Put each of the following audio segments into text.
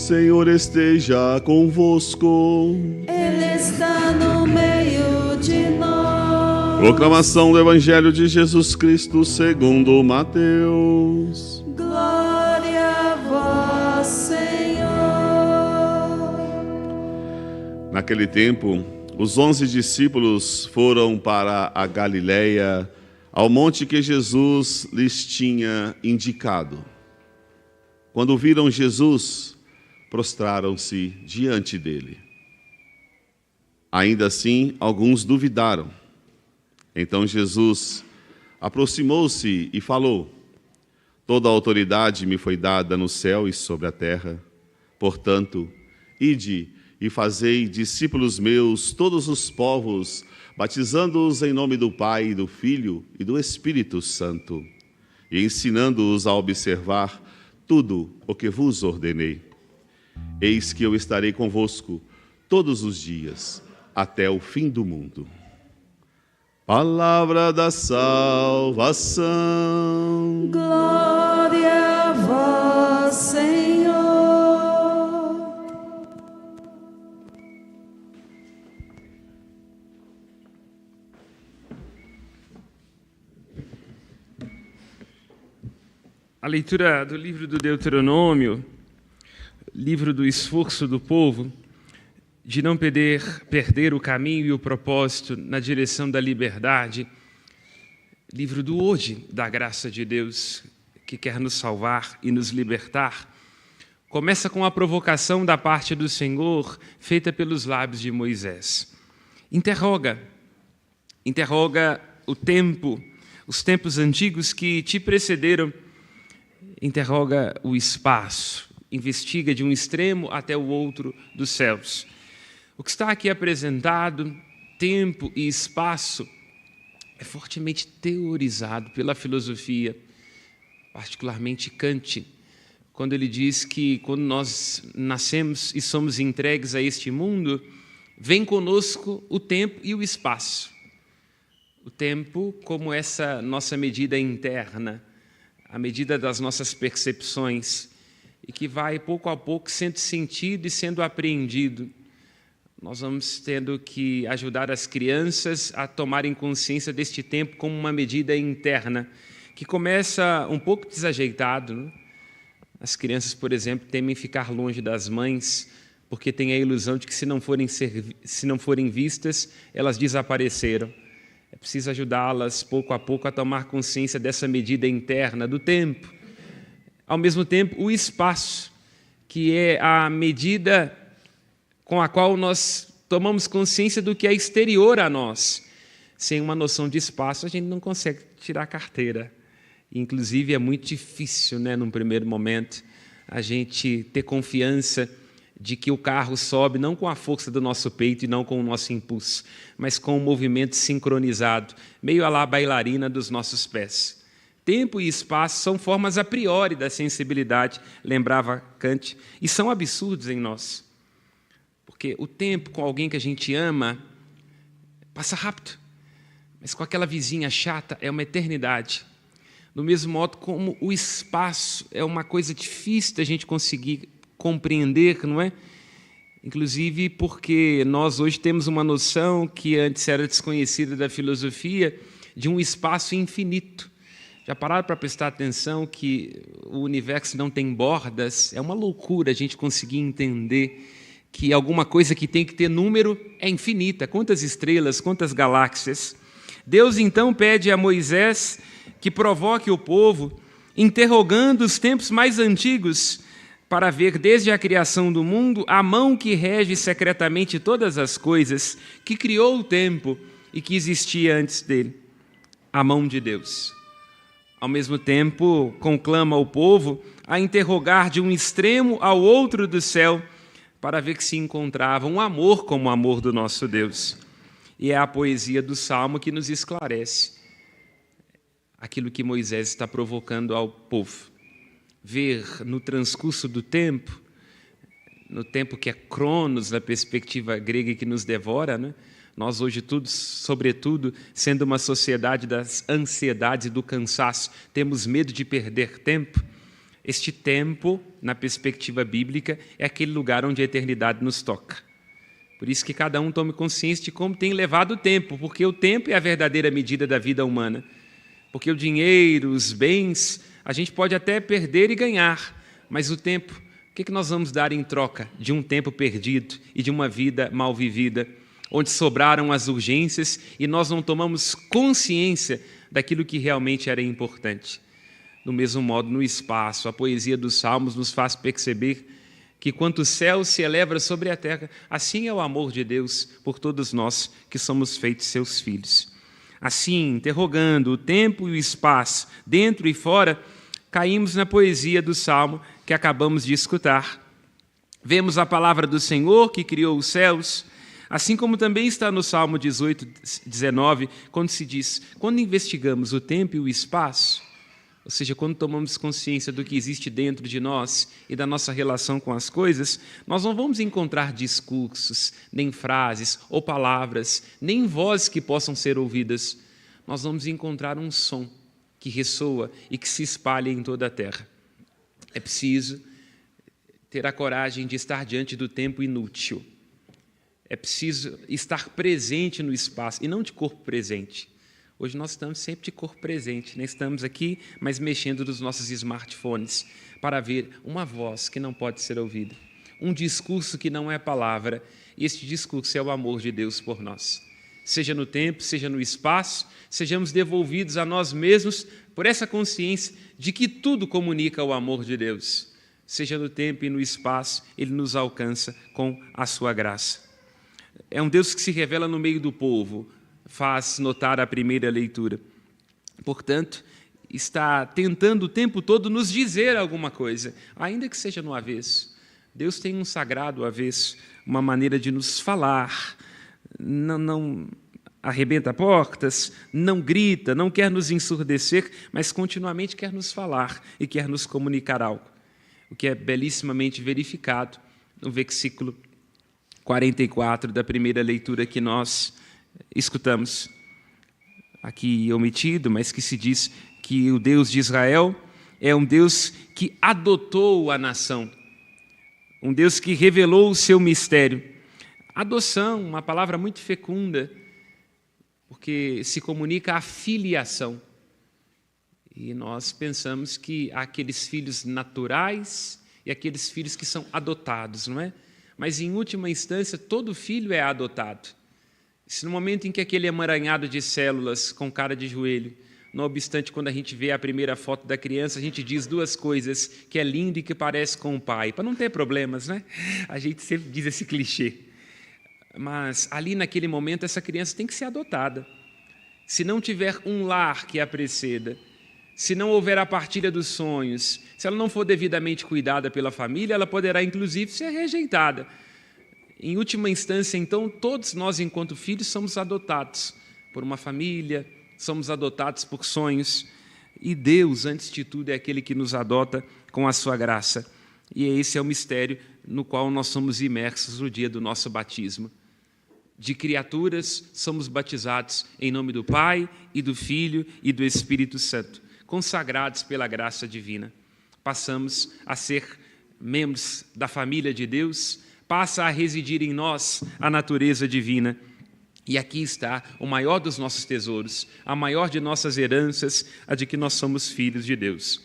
Senhor esteja convosco. Ele está no meio de nós. Proclamação do Evangelho de Jesus Cristo segundo Mateus. Glória a vós, Senhor. Naquele tempo, os 11 discípulos foram para a Galileia, ao monte que Jesus lhes tinha indicado. Quando viram Jesus, prostraram-se diante dele. Ainda assim, alguns duvidaram. Então Jesus aproximou-se e falou: Toda a autoridade me foi dada no céu e sobre a terra. Portanto, ide e fazei discípulos meus todos os povos, batizando-os em nome do Pai, do Filho e do Espírito Santo, e ensinando-os a observar tudo o que vos ordenei. Eis que eu estarei convosco todos os dias, até o fim do mundo. Palavra da salvação. Glória a vós, Senhor. A leitura do livro do Deuteronômio, livro do esforço do povo, de não perder o caminho e o propósito na direção da liberdade, livro do hoje, da graça de Deus, que quer nos salvar e nos libertar, começa com a provocação da parte do Senhor, feita pelos lábios de Moisés. Interroga o tempo, os tempos antigos que te precederam, interroga o espaço, investiga de um extremo até o outro dos céus. O que está aqui apresentado, tempo e espaço, é fortemente teorizado pela filosofia, particularmente Kant, quando ele diz que quando nós nascemos e somos entregues a este mundo, vem conosco o tempo e o espaço. O tempo como essa nossa medida interna, a medida das nossas percepções, e que vai, pouco a pouco, sendo sentido e sendo apreendido. Nós vamos tendo que ajudar as crianças a tomarem consciência deste tempo como uma medida interna, que começa um pouco desajeitado, né? As crianças, por exemplo, temem ficar longe das mães, porque têm a ilusão de que, se não forem vistas, elas desapareceram. É preciso ajudá-las, pouco a pouco, a tomar consciência dessa medida interna do tempo. Ao mesmo tempo, o espaço, que é a medida com a qual nós tomamos consciência do que é exterior a nós. Sem uma noção de espaço, a gente não consegue tirar a carteira. Inclusive, é muito difícil, num primeiro momento, a gente ter confiança de que o carro sobe não com a força do nosso peito e não com o nosso impulso, mas com um movimento sincronizado, meio à la bailarina dos nossos pés. Tempo e espaço são formas a priori da sensibilidade, lembrava Kant, e são absurdos em nós. Porque o tempo com alguém que a gente ama passa rápido, mas com aquela vizinha chata é uma eternidade. Do mesmo modo como o espaço é uma coisa difícil da gente conseguir compreender, não é? Inclusive porque nós hoje temos uma noção que antes era desconhecida da filosofia, de um espaço infinito. Já pararam para prestar atenção que o universo não tem bordas? É uma loucura a gente conseguir entender que alguma coisa que tem que ter número é infinita. Quantas estrelas, quantas galáxias. Deus então pede a Moisés que provoque o povo, interrogando os tempos mais antigos, para ver desde a criação do mundo a mão que rege secretamente todas as coisas, que criou o tempo e que existia antes dele. A mão de Deus. Ao mesmo tempo, conclama o povo a interrogar de um extremo ao outro do céu, para ver que se encontrava um amor como o amor do nosso Deus. E é a poesia do Salmo que nos esclarece aquilo que Moisés está provocando ao povo. Ver no transcurso do tempo, no tempo que é cronos, na perspectiva grega que nos devora, né? Nós hoje, sobretudo, sendo uma sociedade das ansiedades e do cansaço, temos medo de perder tempo. Este tempo, na perspectiva bíblica, é aquele lugar onde a eternidade nos toca. Por isso que cada um tome consciência de como tem levado o tempo, porque o tempo é a verdadeira medida da vida humana. Porque o dinheiro, os bens, a gente pode até perder e ganhar, mas o tempo, o que nós vamos dar em troca de um tempo perdido e de uma vida mal vivida, onde sobraram as urgências e nós não tomamos consciência daquilo que realmente era importante? Do mesmo modo, no espaço, a poesia dos Salmos nos faz perceber que quanto o céu se eleva sobre a terra, assim é o amor de Deus por todos nós que somos feitos seus filhos. Assim, interrogando o tempo e o espaço, dentro e fora, caímos na poesia do Salmo que acabamos de escutar. Vemos a palavra do Senhor que criou os céus, assim como também está no Salmo 18, 19, quando se diz: quando investigamos o tempo e o espaço, ou seja, quando tomamos consciência do que existe dentro de nós e da nossa relação com as coisas, nós não vamos encontrar discursos, nem frases ou palavras, nem vozes que possam ser ouvidas. Nós vamos encontrar um som que ressoa e que se espalha em toda a terra. É preciso ter a coragem de estar diante do tempo inútil. É preciso estar presente no espaço e não de corpo presente. Hoje nós estamos sempre de corpo presente, né? Estamos aqui, mas mexendo nos nossos smartphones para ver uma voz que não pode ser ouvida, um discurso que não é palavra, e este discurso é o amor de Deus por nós. Seja no tempo, seja no espaço, sejamos devolvidos a nós mesmos por essa consciência de que tudo comunica o amor de Deus. Seja no tempo e no espaço, Ele nos alcança com a sua graça. É um Deus que se revela no meio do povo, faz notar a primeira leitura. Portanto, está tentando o tempo todo nos dizer alguma coisa, ainda que seja no avesso. Deus tem um sagrado avesso, uma maneira de nos falar. Não arrebenta portas, não grita, não quer nos ensurdecer, mas continuamente quer nos falar e quer nos comunicar algo. O que é belissimamente verificado no versículo 44 da primeira leitura que nós escutamos, aqui omitido, mas que se diz que o Deus de Israel é um Deus que adotou a nação, um Deus que revelou o seu mistério. Adoção, uma palavra muito fecunda, porque se comunica a filiação. E nós pensamos que há aqueles filhos naturais e aqueles filhos que são adotados, não é? Mas, em última instância, todo filho é adotado. Se no momento em que aquele emaranhado de células com cara de joelho, não obstante, quando a gente vê a primeira foto da criança, a gente diz duas coisas, que é lindo e que parece com o pai, para não ter problemas, né? A gente sempre diz esse clichê. Mas, ali naquele momento, essa criança tem que ser adotada. Se não tiver um lar que a preceda, se não houver a partilha dos sonhos, se ela não for devidamente cuidada pela família, ela poderá, inclusive, ser rejeitada. Em última instância, então, todos nós, enquanto filhos, somos adotados por uma família, somos adotados por sonhos, e Deus, antes de tudo, é aquele que nos adota com a sua graça. E esse é o mistério no qual nós somos imersos no dia do nosso batismo. De criaturas, somos batizados em nome do Pai, e do Filho, e do Espírito Santo, consagrados pela graça divina. Passamos a ser membros da família de Deus, passa a residir em nós a natureza divina. E aqui está o maior dos nossos tesouros, a maior de nossas heranças, a de que nós somos filhos de Deus.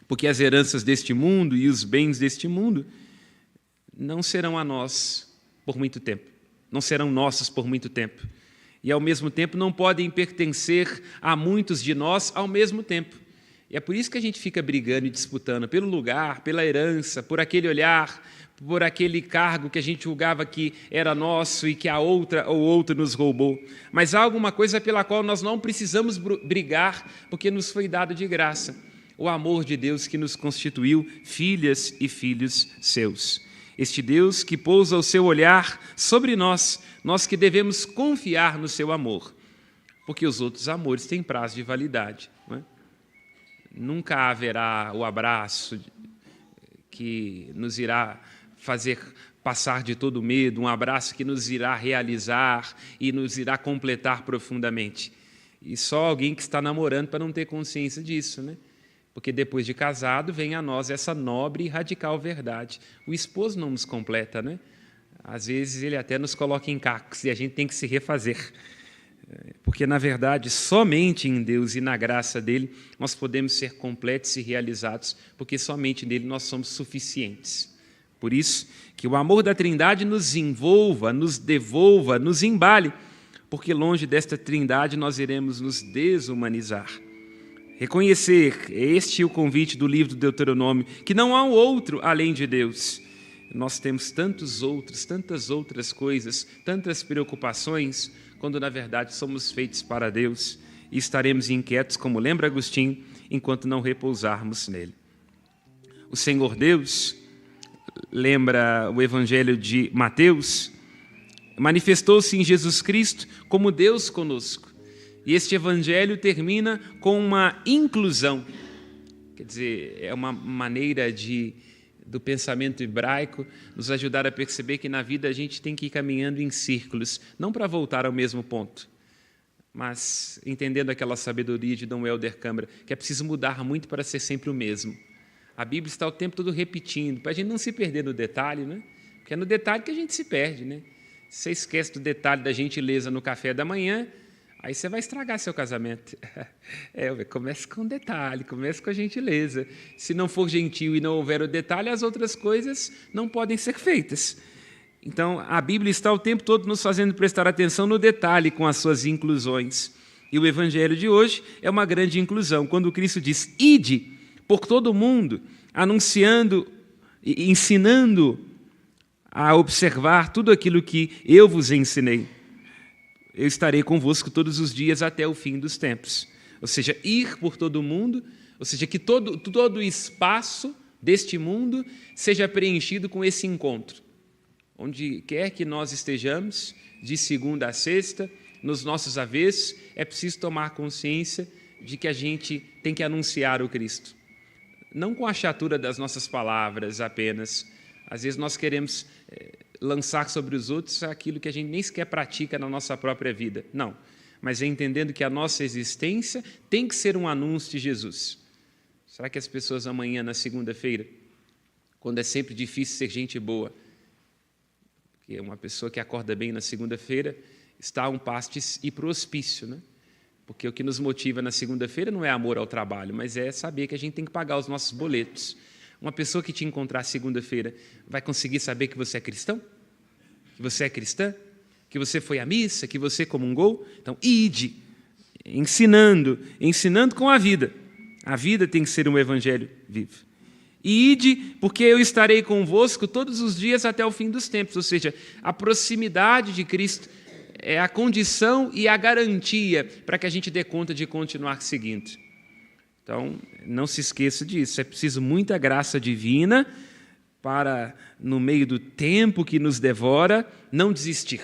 Porque as heranças deste mundo e os bens deste mundo não serão a nós por muito tempo, não serão nossos por muito tempo. E, ao mesmo tempo, não podem pertencer a muitos de nós ao mesmo tempo. E é por isso que a gente fica brigando e disputando pelo lugar, pela herança, por aquele olhar, por aquele cargo que a gente julgava que era nosso e que a outra ou outro nos roubou. Mas há alguma coisa pela qual nós não precisamos brigar, porque nos foi dado de graça. O amor de Deus que nos constituiu filhas e filhos seus. Este Deus que pousa o seu olhar sobre nós, nós que devemos confiar no seu amor, porque os outros amores têm prazo de validade, não é? Nunca haverá o abraço que nos irá fazer passar de todo medo, um abraço que nos irá realizar e nos irá completar profundamente. E só alguém que está namorando para não ter consciência disso, né? Porque depois de casado vem a nós essa nobre e radical verdade. O esposo não nos completa, né? Às vezes ele até nos coloca em cacos e a gente tem que se refazer. Porque, na verdade, somente em Deus e na graça dele nós podemos ser completos e realizados, porque somente nele nós somos suficientes. Por isso que o amor da Trindade nos envolva, nos devolva, nos embale, porque longe desta Trindade nós iremos nos desumanizar. Reconhecer, este é o convite do livro do Deuteronômio, que não há um outro além de Deus. Nós temos tantos outros, tantas outras coisas, tantas preocupações, quando na verdade somos feitos para Deus e estaremos inquietos, como lembra Agostinho, enquanto não repousarmos nele. O Senhor Deus, lembra o Evangelho de Mateus, manifestou-se em Jesus Cristo como Deus conosco. E este Evangelho termina com uma inclusão. Quer dizer, é uma maneira do pensamento hebraico nos ajudar a perceber que na vida a gente tem que ir caminhando em círculos, não para voltar ao mesmo ponto, mas entendendo aquela sabedoria de Dom Helder Câmara, que é preciso mudar muito para ser sempre o mesmo. A Bíblia está o tempo todo repetindo, para a gente não se perder no detalhe, né? Porque é no detalhe que a gente se perde, né? Se você esquece do detalhe da gentileza no café da manhã, aí você vai estragar seu casamento. Comece com detalhe, comece com a gentileza. Se não for gentil e não houver o detalhe, as outras coisas não podem ser feitas. Então, a Bíblia está o tempo todo nos fazendo prestar atenção no detalhe com as suas inclusões. E o Evangelho de hoje é uma grande inclusão. Quando Cristo diz, ide por todo o mundo, anunciando e ensinando a observar tudo aquilo que eu vos ensinei. Eu estarei convosco todos os dias até o fim dos tempos. Ou seja, ir por todo o mundo, ou seja, que todo o espaço deste mundo seja preenchido com esse encontro. Onde quer que nós estejamos, de segunda a sexta, nos nossos avessos, é preciso tomar consciência de que a gente tem que anunciar o Cristo. Não com a chatura das nossas palavras apenas. Às vezes nós queremos lançar sobre os outros aquilo que a gente nem sequer pratica na nossa própria vida. Não, mas é entendendo que a nossa existência tem que ser um anúncio de Jesus. Será que as pessoas amanhã, na segunda-feira, quando é sempre difícil ser gente boa, porque uma pessoa que acorda bem na segunda-feira está a um passo de ir para o hospício, né? Porque o que nos motiva na segunda-feira não é amor ao trabalho, mas é saber que a gente tem que pagar os nossos boletos. Uma pessoa que te encontrar segunda-feira vai conseguir saber que você é cristão? Que você é cristã? Que você foi à missa? Que você comungou? Então, ide, ensinando com a vida. A vida tem que ser um evangelho vivo. E ide, porque eu estarei convosco todos os dias até o fim dos tempos. Ou seja, a proximidade de Cristo é a condição e a garantia para que a gente dê conta de continuar seguindo. Então, não se esqueça disso, é preciso muita graça divina para, no meio do tempo que nos devora, não desistir.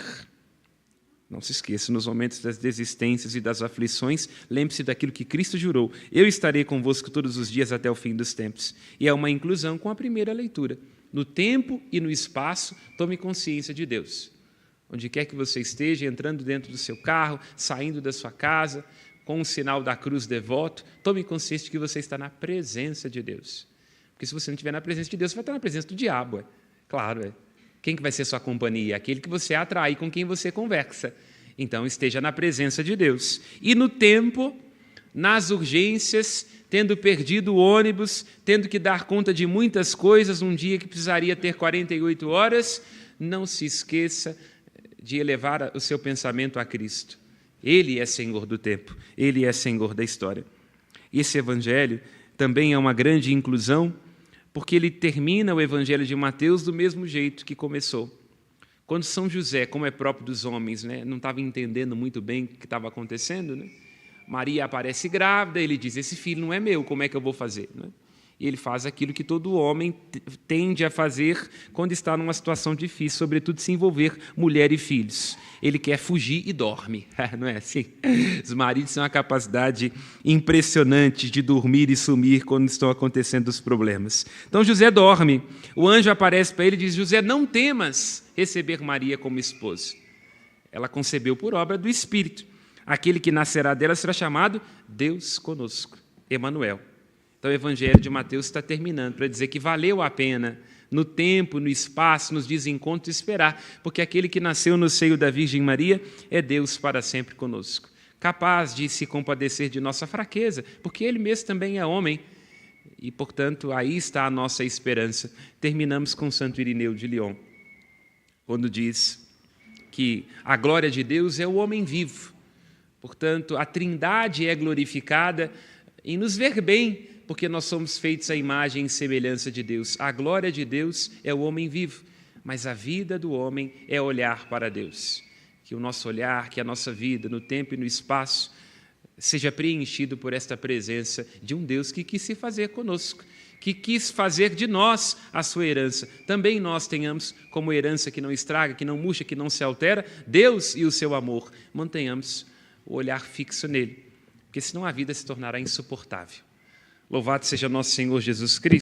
Não se esqueça, nos momentos das desistências e das aflições, lembre-se daquilo que Cristo jurou. Eu estarei convosco todos os dias até o fim dos tempos. E é uma inclusão com a primeira leitura. No tempo e no espaço, tome consciência de Deus. Onde quer que você esteja, entrando dentro do seu carro, saindo da sua casa, com o sinal da cruz devoto, tome consciência de que você está na presença de Deus. Porque se você não estiver na presença de Deus, você vai estar na presença do diabo. Claro, Quem que vai ser sua companhia? Aquele que você atrai, com quem você conversa. Então, esteja na presença de Deus. E no tempo, nas urgências, tendo perdido o ônibus, tendo que dar conta de muitas coisas, um dia que precisaria ter 48 horas, não se esqueça de elevar o seu pensamento a Cristo. Ele é Senhor do tempo, Ele é Senhor da história. Esse Evangelho também é uma grande inclusão, porque ele termina o Evangelho de Mateus do mesmo jeito que começou. Quando São José, como é próprio dos homens, não estava entendendo muito bem o que estava acontecendo, Maria aparece grávida, ele diz, esse filho não é meu, como é que eu vou fazer? E ele faz aquilo que todo homem tende a fazer quando está numa situação difícil, sobretudo se envolver mulher e filhos. Ele quer fugir e dorme, não é assim? Os maridos têm uma capacidade impressionante de dormir e sumir quando estão acontecendo os problemas. Então José dorme, o anjo aparece para ele e diz, José, não temas receber Maria como esposa. Ela concebeu por obra do Espírito. Aquele que nascerá dela será chamado Deus conosco, Emanuel. Então, o Evangelho de Mateus está terminando para dizer que valeu a pena, no tempo, no espaço, nos desencontros, esperar, porque aquele que nasceu no seio da Virgem Maria é Deus para sempre conosco, capaz de se compadecer de nossa fraqueza, porque Ele mesmo também é homem, e, portanto, aí está a nossa esperança. Terminamos com Santo Irineu de Lyon, quando diz que a glória de Deus é o homem vivo. Portanto, a Trindade é glorificada em nos ver bem, porque nós somos feitos à imagem e semelhança de Deus. A glória de Deus é o homem vivo, mas a vida do homem é olhar para Deus. Que o nosso olhar, que a nossa vida, no tempo e no espaço, seja preenchido por esta presença de um Deus que quis se fazer conosco, que quis fazer de nós a sua herança. Também nós tenhamos como herança que não estraga, que não murcha, que não se altera, Deus e o seu amor. Mantenhamos o olhar fixo nele, porque senão a vida se tornará insuportável. Louvado seja nosso Senhor Jesus Cristo.